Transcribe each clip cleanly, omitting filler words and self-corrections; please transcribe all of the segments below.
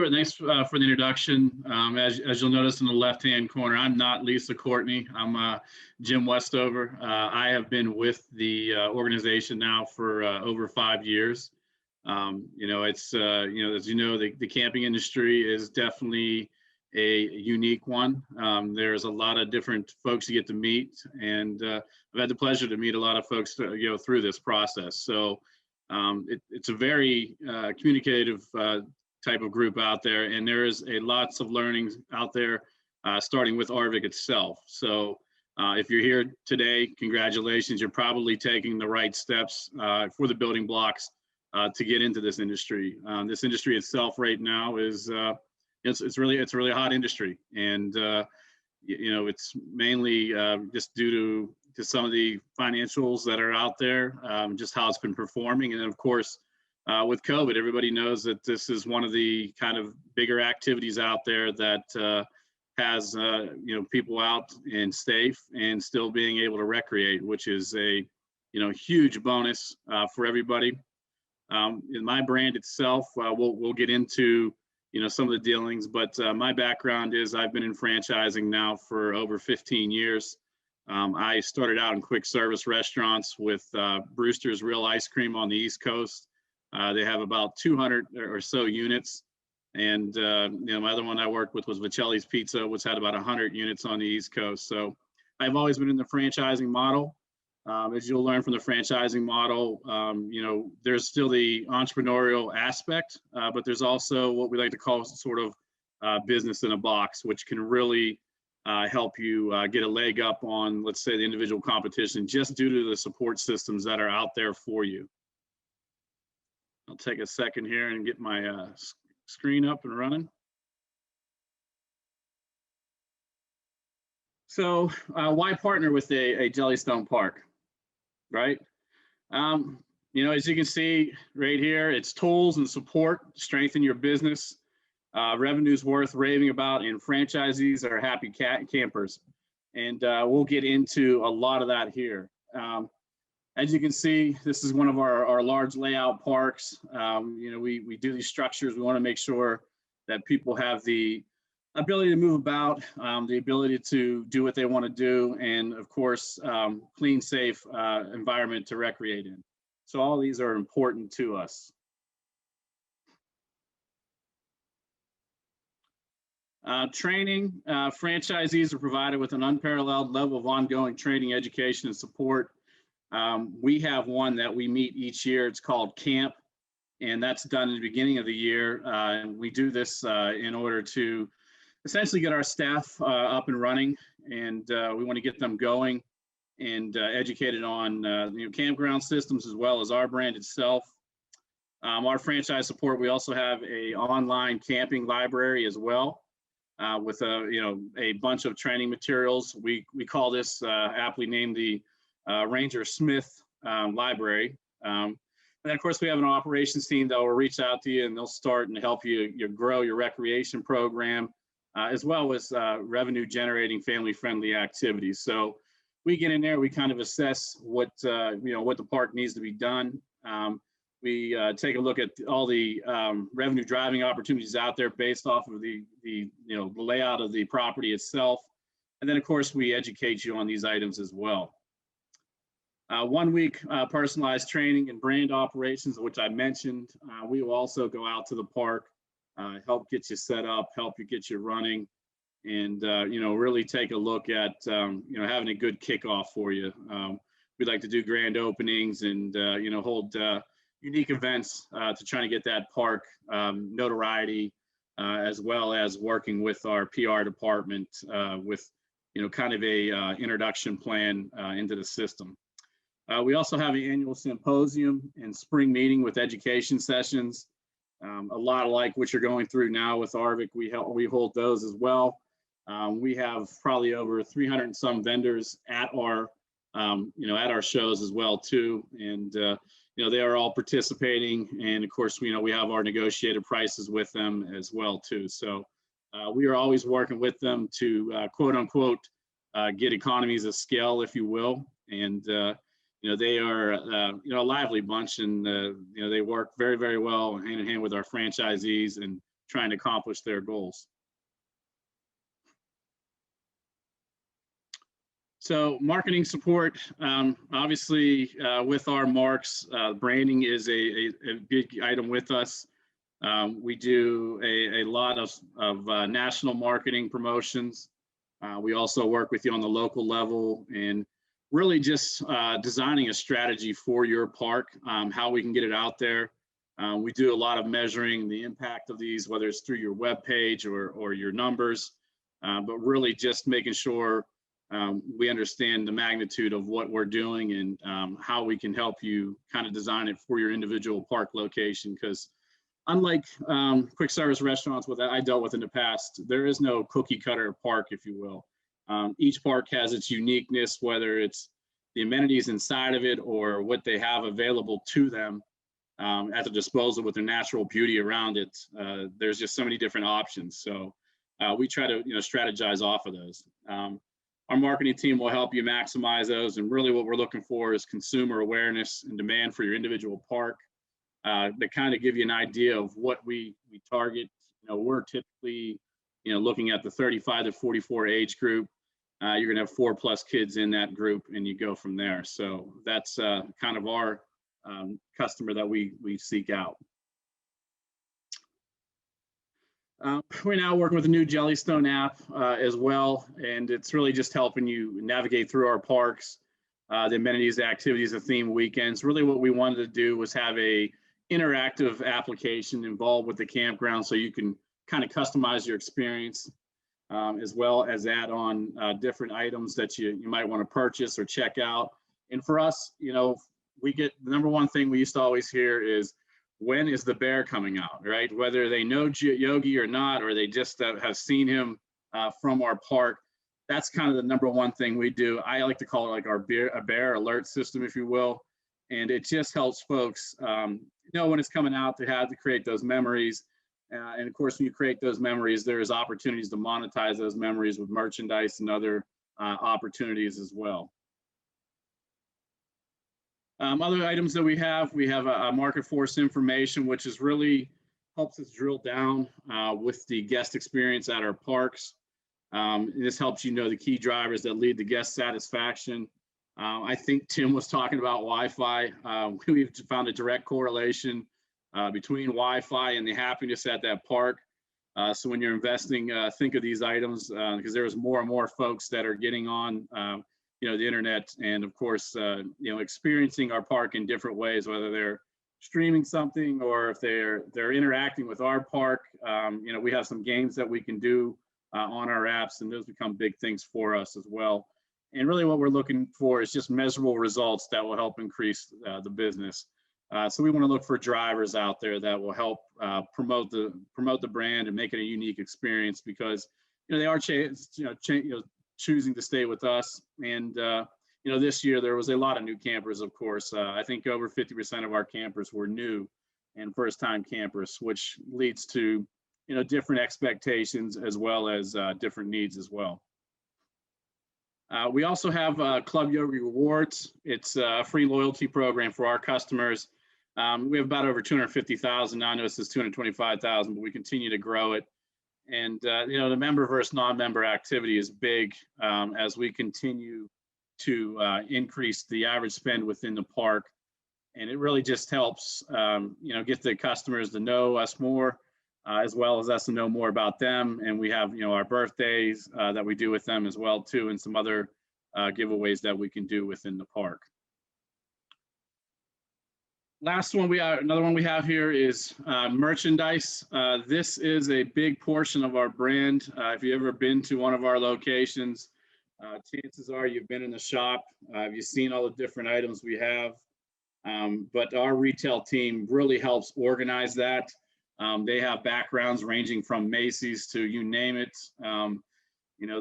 Sure. Thanks for the introduction. As you'll notice in the left-hand corner, I'm not Lisa Courtney. I'm Jim Westover. I have been with the organization now for over 5 years. It's as you know, the camping industry is definitely a unique one. There's a lot of different folks you get to meet, and I've had the pleasure to meet a lot of folks through this process. So it's a very communicative type of group out there, and there is lots of learnings out there, starting with ARVIC itself. So if you're here today, congratulations. You're probably taking the right steps for the building blocks to get into this industry. This industry itself right now is it's really a hot industry, and it's mainly just due to some of the financials that are out there, just how it's been performing, and of course. With COVID, everybody knows that this is one of the kind of bigger activities out there that has people out and safe and still being able to recreate, which is a huge bonus for everybody. In my brand itself, we'll get into some of the dealings, but my background is I've been in franchising now for over 15 years. I started out in quick service restaurants with Brewster's Real Ice Cream on the East Coast. They have about 200 or so units, and my other one I worked with was Vicelli's Pizza, which had about 100 units on the East Coast. So I've always been in the franchising model. As you'll learn from the franchising model, there's still the entrepreneurial aspect, but there's also what we like to call sort of business in a box, which can really help you get a leg up on, let's say, the individual competition, just due to the support systems that are out there for you. I'll take a second here and get my screen up and running. So why partner with a Jellystone park, right? As you can see right here, it's tools and support to strengthen your business. Revenue's worth raving about, and franchisees are happy campers. And we'll get into a lot of that here. As you can see, this is one of our large layout parks. We do these structures. We want to make sure that people have the ability to move about, the ability to do what they want to do, and of course, clean, safe environment to recreate in. So all these are important to us. Training, franchisees are provided with an unparalleled level of ongoing training, education, and support. We have one that we meet each year. It's called Camp, and that's done in the beginning of the year. And we do this in order to essentially get our staff up and running, and we want to get them going and educated on campground systems as well as our brand itself. Our franchise support, we also have a online camping library as well with a bunch of training materials. We call this aptly named the Ranger Smith library. And then of course we have an operations team that will reach out to you, and they'll start and help you grow your recreation program, as well as revenue generating family friendly activities. So we get in there, we kind of assess what the park needs to be done. We take a look at all the revenue driving opportunities out there based off of the layout of the property itself. And then of course we educate you on these items as well. 1 week personalized training and brand operations, which I mentioned. We will also go out to the park, help get you set up, help you get you running, and really take a look at having a good kickoff for you. We'd like to do grand openings and hold unique events to try to get that park notoriety, as well as working with our PR department with kind of a introduction plan into the system. We also have an annual symposium and spring meeting with education sessions. A lot like what you're going through now with ARVIC, we hold those as well. We have probably over 300 and some vendors at our shows as well too, and they are all participating. And of course, we have our negotiated prices with them as well too. So we are always working with them to quote unquote get economies of scale, if you will. And they are a lively bunch, and they work very, very well hand in hand with our franchisees and trying to accomplish their goals. So marketing support, obviously with our marks, branding is a big item with us. We do a lot of national marketing promotions. We also work with you on the local level and really just designing a strategy for your park, how we can get it out there. We do a lot of measuring the impact of these, whether it's through your web page or your numbers, but really just making sure we understand the magnitude of what we're doing and how we can help you kind of design it for your individual park location. Because unlike quick service restaurants that I dealt with in the past, there is no cookie cutter park, if you will. Each park has its uniqueness, whether it's the amenities inside of it or what they have available to them at the disposal with their natural beauty around it. There's just so many different options. So we try to strategize off of those. Our marketing team will help you maximize those. And really what we're looking for is consumer awareness and demand for your individual park. That kind of give you an idea of what we target. We're typically, looking at the 35 to 44 age group. You're gonna have 4+ kids in that group and you go from there. So that's kind of our customer that we seek out. We're now working with a new Jellystone app as well, and it's really just helping you navigate through our parks, the amenities, the activities, the theme weekends. Really what we wanted to do was have a interactive application involved with the campground so you can kind of customize your experience, as well as add on different items that you might want to purchase or check out. And for us, we get the number one thing we used to always hear is, when is the bear coming out, right? Whether they know Yogi or not, or they just have seen him from our park, that's kind of the number one thing we do. I like to call it like our bear alert system, if you will. And it just helps folks know when it's coming out. They have to create those memories. And of course, when you create those memories, there's opportunities to monetize those memories with merchandise and other opportunities as well. Other items that we have a market force information, which is really helps us drill down with the guest experience at our parks. This helps you know the key drivers that lead to guest satisfaction. I think Tim was talking about Wi-Fi. We've found a direct correlation between Wi-Fi and the happiness at that park. So when you're investing, think of these items because there's more and more folks that are getting on the internet, and of course, experiencing our park in different ways, whether they're streaming something or if they're interacting with our park. We have some games that we can do on our apps, and those become big things for us as well. And really what we're looking for is just measurable results that will help increase the business. So we want to look for drivers out there that will help promote the brand and make it a unique experience, because they are choosing to stay with us. And this year there was a lot of new campers, of course. I think over 50% of our campers were new and first-time campers, which leads to different expectations as well as different needs as well. We also have Club Yogi Rewards. It's a free loyalty program for our customers. We have about over 250,000 now. I know it says 225,000, but we continue to grow it. And the member versus non-member activity is big as we continue to increase the average spend within the park. And it really just helps get the customers to know us more, as well as us to know more about them. And we have our birthdays that we do with them as well too, and some other giveaways that we can do within the park. Another one we have here is merchandise. This is a big portion of our brand. If you've ever been to one of our locations, chances are you've been in the shop. You've seen all the different items we have. But our retail team really helps organize that. They have backgrounds ranging from Macy's to you name it.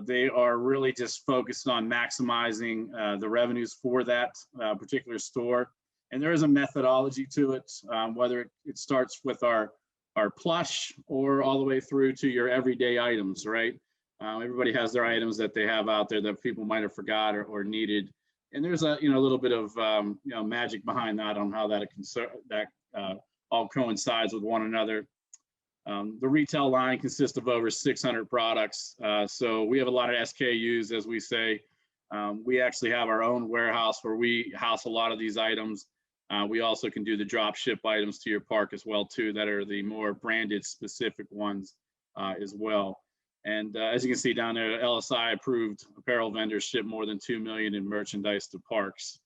They are really just focused on maximizing the revenues for that particular store. And there is a methodology to it, whether it starts with our plush or all the way through to your everyday items, right? Everybody has their items that they have out there that people might have forgot or needed. And there's a little bit of magic behind that on how that all coincides with one another. The retail line consists of over 600 products. So we have a lot of SKUs, as we say. We actually have our own warehouse where we house a lot of these items. We also can do the drop ship items to your park as well too, that are the more branded specific ones as well. And as you can see down there, LSI approved apparel vendors ship more than 2 million in merchandise to parks.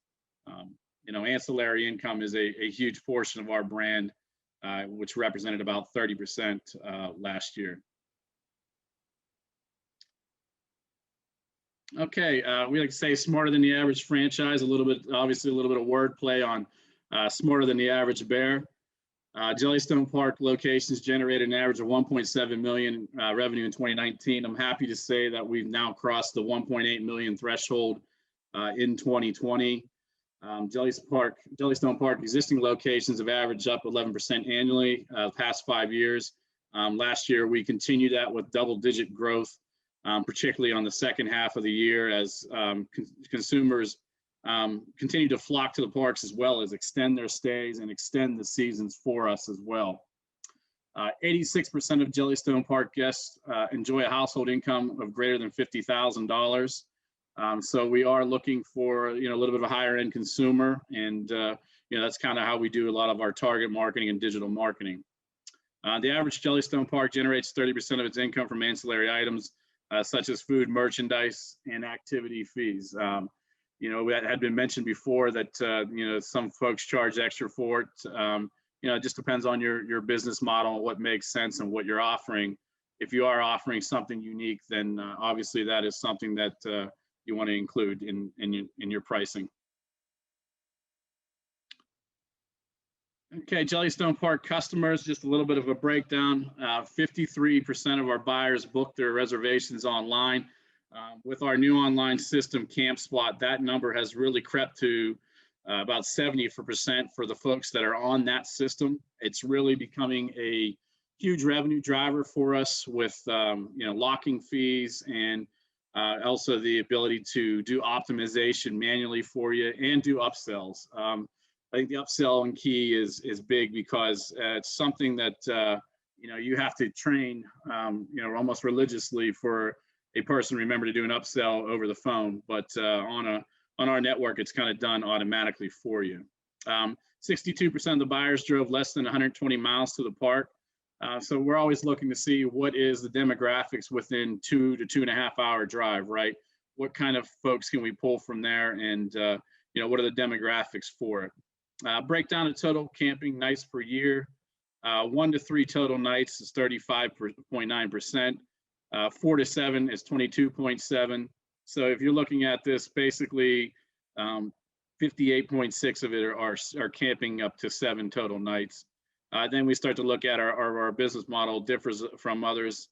Ancillary income is a huge portion of our brand, which represented about 30% last year. Okay, we like to say smarter than the average franchise, obviously a little bit of wordplay on smarter than the average bear. Jellystone Park locations generated an average of 1.7 million revenue in 2019. I'm happy to say that we've now crossed the 1.8 million threshold in 2020. Jellystone Park existing locations have averaged up 11% annually the past 5 years. Last year, we continued that with double-digit growth, particularly on the second half of the year as consumers continue to flock to the parks as well as extend their stays and extend the seasons for us as well. 86% of Jellystone Park guests enjoy a household income of greater than $50,000. So we are looking for a little bit of a higher end consumer, and that's kind of how we do a lot of our target marketing and digital marketing. The average Jellystone Park generates 30% of its income from ancillary items such as food, merchandise, and activity fees. It had been mentioned before that some folks charge extra for it. It just depends on your business model, what makes sense, and what you're offering. If you are offering something unique, then obviously that is something that you want to include in your pricing. Okay, Jellystone Park customers, just a little bit of a breakdown. 53% of our buyers book their reservations online. With our new online system, CampSpot, that number has really crept to about 70% for the folks that are on that system. It's really becoming a huge revenue driver for us with locking fees and also the ability to do optimization manually for you and do upsells. I think the upsell and key is big because it's something that you have to train almost religiously for a person to remember to do an upsell over the phone. But on our network, it's kind of done automatically for you. 62% of the buyers drove less than 120 miles to the park. So we're always looking to see what is the demographics within 2 to 2.5 hour drive, right? What kind of folks can we pull from there, and what are the demographics for it? Breakdown of total camping nights per year. 1 to 3 total nights is 35.9%. 4 to 7 is 22.7. So if you're looking at this, basically 58.6 of it are camping up to 7 total nights. Then we start to look at our business model differs from others.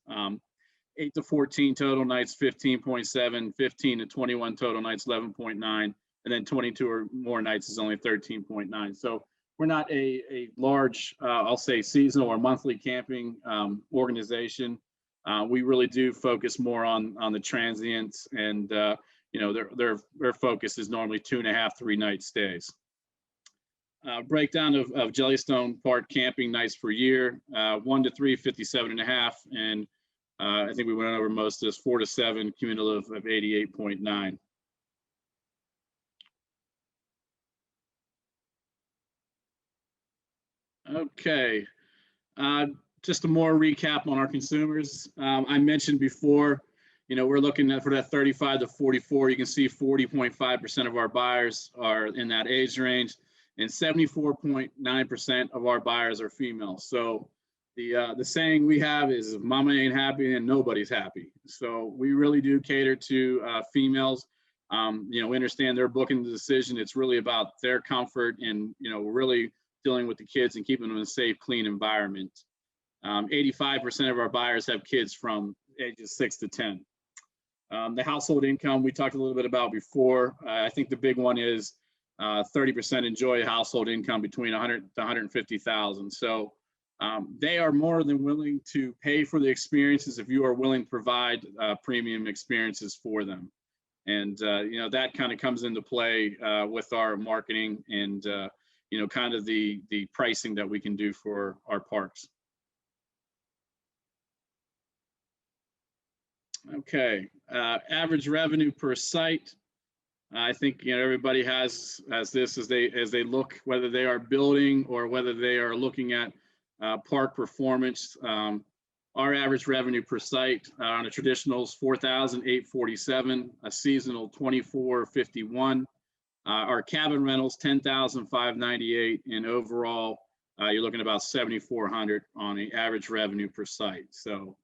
8 to 14 total nights, 15.7, 15 to 21 total nights, 11.9, and then 22 or more nights is only 13.9. So we're not a large, I'll say, seasonal or monthly camping organization. We really do focus more on the transients, and their focus is normally 2.5, 3 night stays. Breakdown of Jellystone Park camping nights per year. 1 to 3, 57.5, and I think we went over most of this. 4 to 7, cumulative of 88.9. Okay, just a more recap on our consumers. I mentioned before, we're looking at for that 35 to 44. You can see 40.5% of our buyers are in that age range, and 74.9% of our buyers are female. So the saying we have is, if mama ain't happy, then nobody's happy. So we really do cater to females. We understand they're booking the decision. It's really about their comfort and, really dealing with the kids and keeping them in a safe, clean environment. 85% of our buyers have kids from ages 6 to 10. The household income we talked a little bit about before. I think the big one is 30% enjoy a household income between 100 to 150,000. So they are more than willing to pay for the experiences if you are willing to provide premium experiences for them. And that kind of comes into play with our marketing and kind of the pricing that we can do for our parks. Okay, average revenue per site. I think everybody has this as they look, whether they are building or whether they are looking at park performance. Our average revenue per site on a traditional is 4,847, a seasonal 2,451. Our cabin rentals 10,598, and overall you're looking at about 7,400 on the average revenue per site. So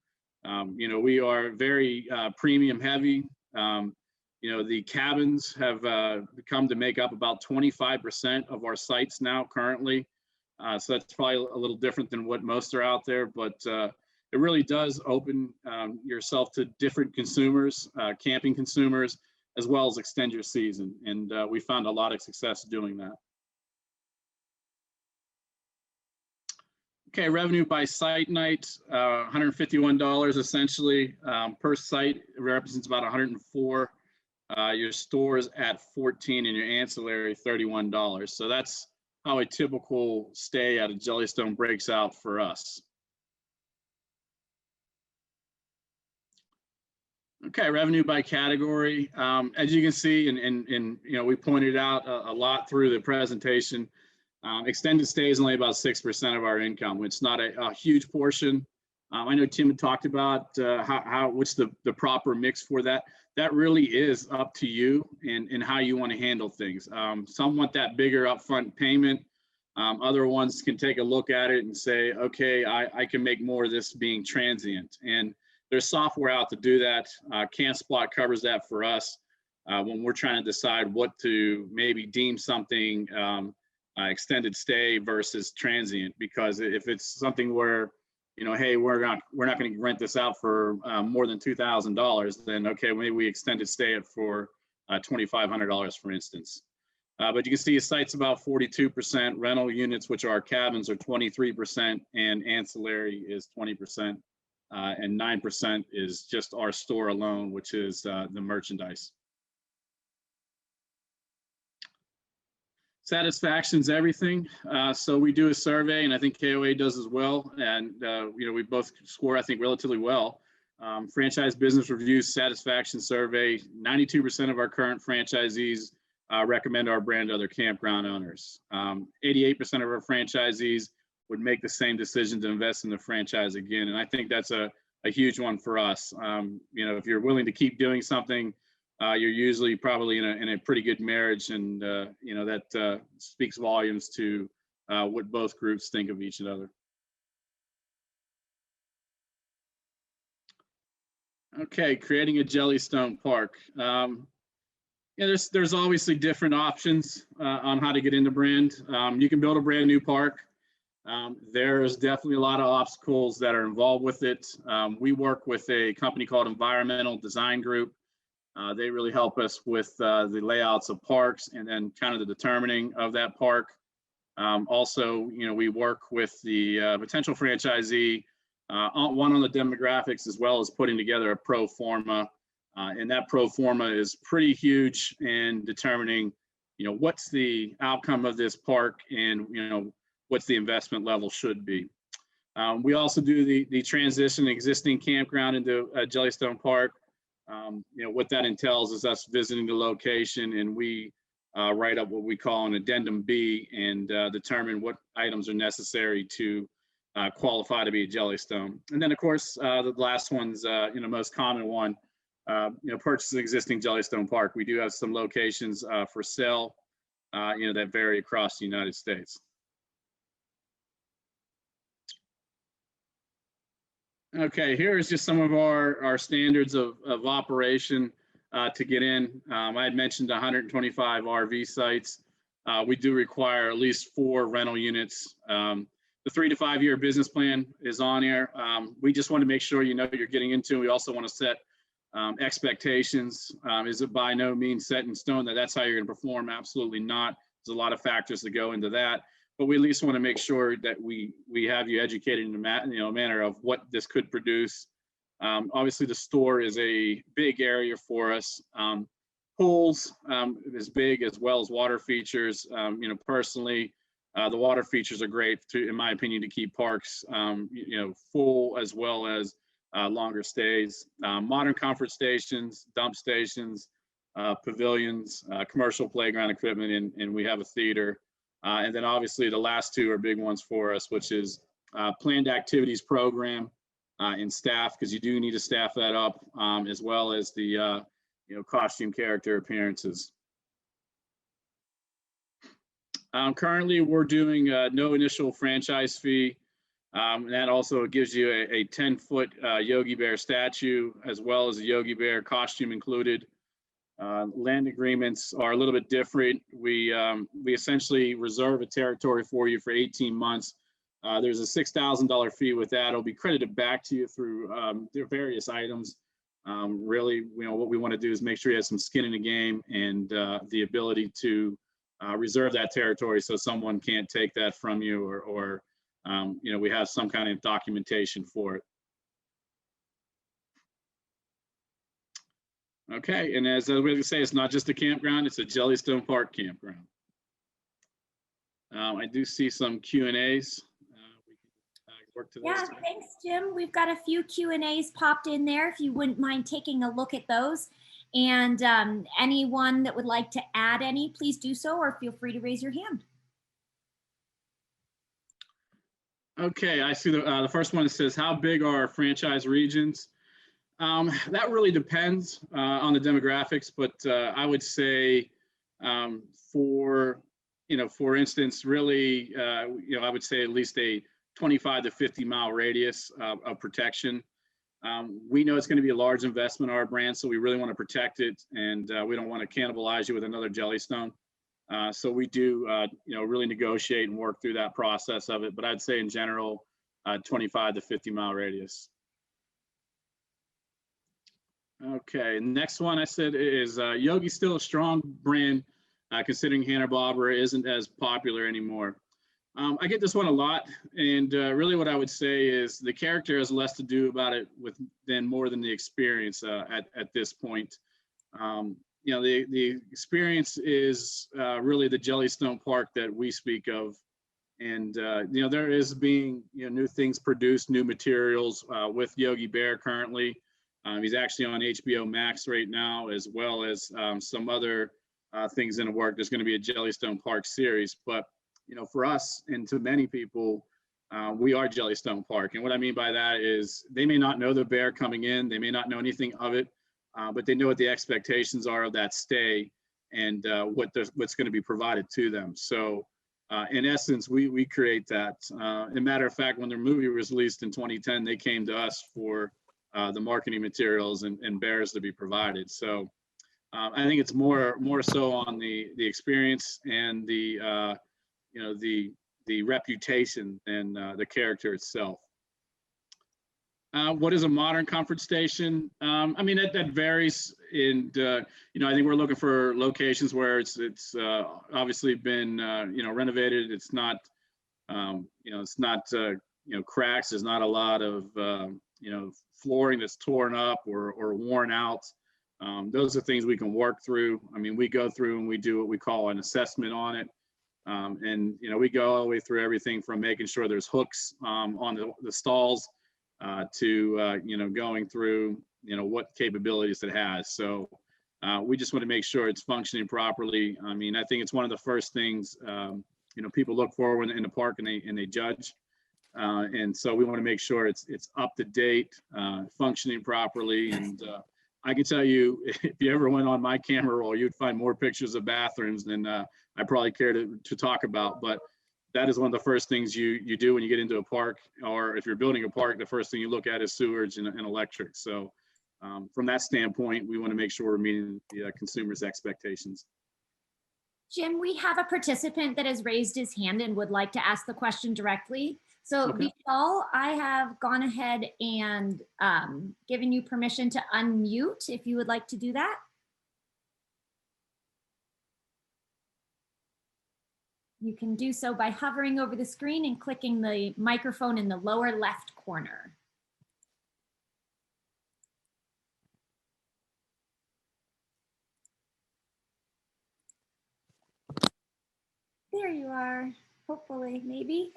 we are very premium heavy. The cabins have come to make up about 25% of our sites now currently. So that's probably a little different than what most are out there, but it really does open yourself to different consumers, camping consumers, as well as extend your season. And we found a lot of success doing that. Okay, revenue by site night, $151 essentially per site. It represents about 104. Your stores at 14 and your ancillary $31. So that's how a typical stay at a Jellystone breaks out for us. Okay, revenue by category. As you can see, and we pointed out a lot through the presentation, extended stay is only about 6% of our income. It's not a huge portion. I know Tim had talked about what's the proper mix for that. That really is up to you and how you want to handle things. Some want that bigger upfront payment. Other ones can take a look at it and say, okay, I can make more of this being transient. And there's software out to do that. CampSpot covers that for us when we're trying to decide what to maybe deem something extended stay versus transient. Because if it's something where hey, we're not going to rent this out for more than $2,000, then okay, maybe we extended stay it for $2,500, for instance. But you can see a site's about 42%. Rental units, which are our cabins, are 23%, and ancillary is 20%. And 9% is just our store alone, which is the merchandise. Satisfaction's everything. So we do a survey, and I think KOA does as well. And we both score, I think, relatively well. Franchise Business Reviews satisfaction survey: 92% of our current franchisees recommend our brand to other campground owners. 88% of our franchisees would make the same decision to invest in the franchise again. And I think that's a huge one for us. If you're willing to keep doing something, you're usually probably in a pretty good marriage, and that speaks volumes to what both groups think of each other. Okay, creating a Jellystone park. There's obviously different options on how to get into brand. You can build a brand new park. There's definitely a lot of obstacles that are involved with it. We work with a company called Environmental Design Group. They really help us with the layouts of parks and then kind of the determining of that park. Also, we work with the potential franchisee on the demographics, as well as putting together a pro forma. And that pro forma is pretty huge in determining, what's the outcome of this park and, what's the investment level should be. We also do the transition existing campground into a Jellystone Park. What that entails is us visiting the location, and we write up what we call an addendum B and determine what items are necessary to qualify to be a Jellystone. And then, of course, the last one's most common one, purchase an existing Jellystone Park. We do have some locations for sale, that vary across the United States. Okay, here is just some of our standards of operation to get in. I had mentioned 125 RV sites. We do require at least 4 rental units. The 3 to 5 year business plan is on here. We just want to make sure you're getting into. We also want to set expectations. Is it by no means set in stone that that's how you're going to perform? Absolutely not. There's a lot of factors that go into that. But we at least want to make sure that we have you educated in a manner of what this could produce. Obviously, the store is a big area for us. Pools is big, as well as water features. Personally, the water features are great, in my opinion, to keep parks full, as well as longer stays, modern comfort stations, dump stations, pavilions, commercial playground equipment, and we have a theater. And then obviously the last two are big ones for us, which is planned activities program and staff, because you do need to staff that up, as well as the costume character appearances. Currently, we're doing no initial franchise fee. That also gives you a 10-foot Yogi Bear statue, as well as a Yogi Bear costume included. Land agreements are a little bit different. We essentially reserve a territory for you for 18 months. There's a $6,000 fee with that. It'll be credited back to you through their various items. Really, what we want to do is make sure you have some skin in the game and the ability to reserve that territory so someone can't take that from you, or we have some kind of documentation for it. Okay, and as we say, it's not just a campground, it's a Jellystone Park campground. I do see some Q&As. We can work to yeah, those. thanks, Jim. We've got a few Q&As popped in there, if you wouldn't mind taking a look at those. And anyone that would like to add any, please do so, or feel free to raise your hand. Okay, I see the first one that says, how big are our franchise regions? That really depends on the demographics, but I would say for instance, really, I would say at least a 25 to 50 mile radius of protection. We know it's going to be a large investment in our brand, so we really want to protect it, and we don't want to cannibalize you with another Jellystone. So we do, really negotiate and work through that process of it. But I'd say in general, 25 to 50 mile radius. Okay, next one I said is Yogi still a strong brand, considering Hanna-Barbera isn't as popular anymore. I get this one a lot, and really what I would say is the character has less to do about it more than the experience at this point. The experience is really the Jellystone Park that we speak of, and there is being new things produced, new materials with Yogi Bear currently. He's actually on HBO Max right now, as well as some other things in the work. There's going to be a Jellystone Park series, but for us and to many people, we are Jellystone Park. And what I mean by that is they may not know the bear coming in, they may not know anything of it, but they know what the expectations are of that stay and what's going to be provided to them. So in essence, we create that. As a matter of fact, when their movie was released in 2010, they came to us for the marketing materials and bears to be provided. So I think it's more so on the experience and the reputation than the character itself. What is a modern comfort station? I mean, that varies, and I think we're looking for locations where it's obviously been renovated. It's not cracks. There's not a lot of flooring that's torn up or worn out. Those are things we can work through. I mean, we go through and we do what we call an assessment on it. And we go all the way through everything from making sure there's hooks on the stalls to going through what capabilities it has. So we just want to make sure it's functioning properly. I mean, I think it's one of the first things people look for in the park and they judge. And so we want to make sure it's up to date, functioning properly. And I can tell you, if you ever went on my camera roll, you'd find more pictures of bathrooms than I probably care to talk about. But that is one of the first things you do when you get into a park, or if you're building a park, the first thing you look at is sewage and electric. So from that standpoint, we want to make sure we're meeting the consumer's expectations. Jim, we have a participant that has raised his hand and would like to ask the question directly. So Okay. Vishal, I have gone ahead and given you permission to unmute if you would like to do that. You can do so by hovering over the screen and clicking the microphone in the lower left corner. There you are, hopefully, maybe.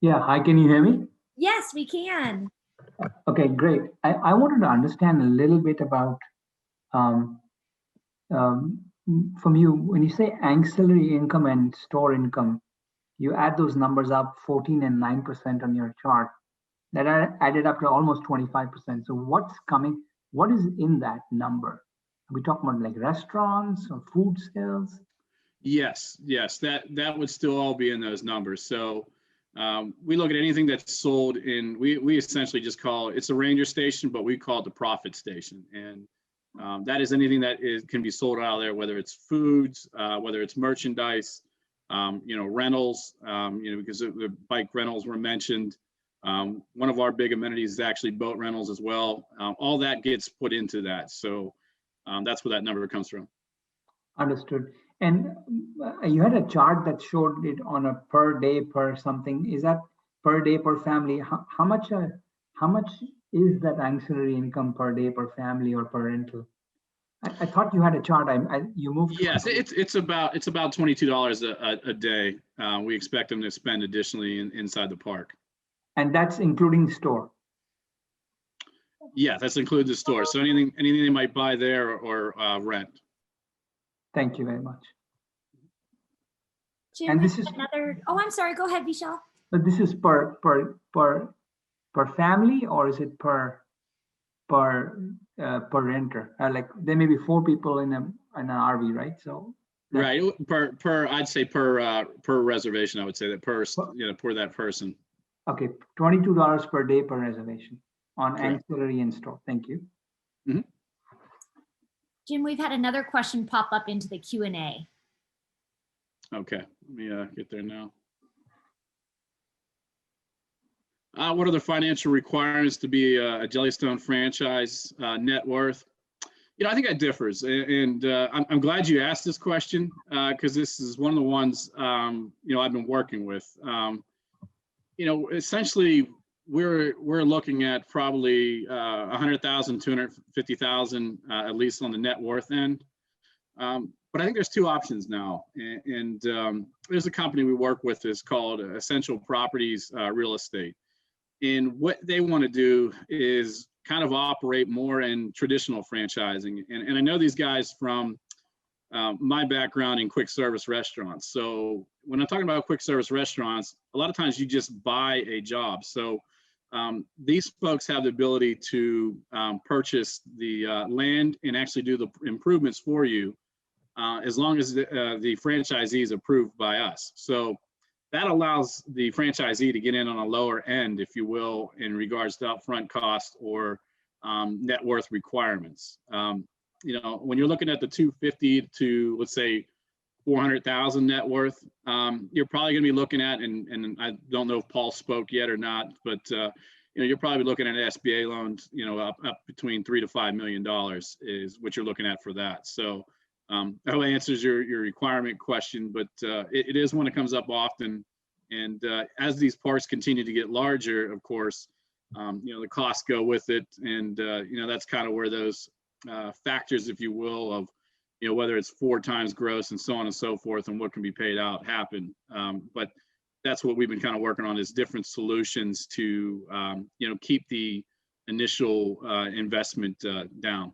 Yeah, hi, can you hear me? Yes, we can. Okay, great. I wanted to understand a little bit about um, um, from you when you say ancillary income and store income, you add those numbers up 14 and 9% on your chart. That added up to almost 25%. So what's coming? What is in that number? Are we talking about like restaurants or food sales? Yes, that would still all be in those numbers. So we look at anything that's sold in, we essentially just call it, it's a ranger station, but we call it the profit station. And that is anything that can be sold out of there, whether it's foods, whether it's merchandise, rentals, because the bike rentals were mentioned. One of our big amenities is actually boat rentals as well. All that gets put into that. So that's where that number comes from. Understood. And you had a chart that showed it on a per day per something. Is that per day per family? How much is that ancillary income per day per family or per rental? I thought you had a chart. You moved. Yes, it's about $22 a day. We expect them to spend additionally inside the park. And that's including store. Yeah, that's included the store. So anything they might buy there or rent. Thank you very much. Jim, And this is another. Oh, I'm sorry. Go ahead, Vishal. But this is per family, or is it per renter? Like there may be 4 people in an RV, right? So right, per I'd say per reservation. I would say that per that person. Okay, $22 per day per reservation on Correct. ancillary and store. Thank you. Mm-hmm. Jim, we've had another question pop up into the Q&A. Okay, let me get there now. What are the financial requirements to be a Jellystone franchise net worth? I think that differs, and I'm glad you asked this question because this is one of the ones I've been working with. Essentially, we're looking at probably 100,000, 250,000 at least on the net worth end. But I think there's 2 options now, and there's a company we work with is called Essential Properties Real Estate. And what they want to do is kind of operate more in traditional franchising. And I know these guys from my background in quick service restaurants. So when I'm talking about quick service restaurants, a lot of times you just buy a job. So these folks have the ability to purchase the land and actually do the improvements for you as long as the franchisee is approved by us. So that allows the franchisee to get in on a lower end, if you will, in regards to upfront cost or net worth requirements. When you're looking at the 250 to, let's say, 400,000 net worth, you're probably going to be looking at, and I don't know if Paul spoke yet or not, but you're probably looking at SBA loans, up between $3 to $5 million is what you're looking at for that. So I hope that answers your requirement question, but it is one that comes up often. And as these parks continue to get larger, of course, the costs go with it. And, that's kind of where those factors, if you will, of, whether it's 4 times gross and so on and so forth and what can be paid out happen. But that's what we've been kind of working on is different solutions to, keep the initial investment down.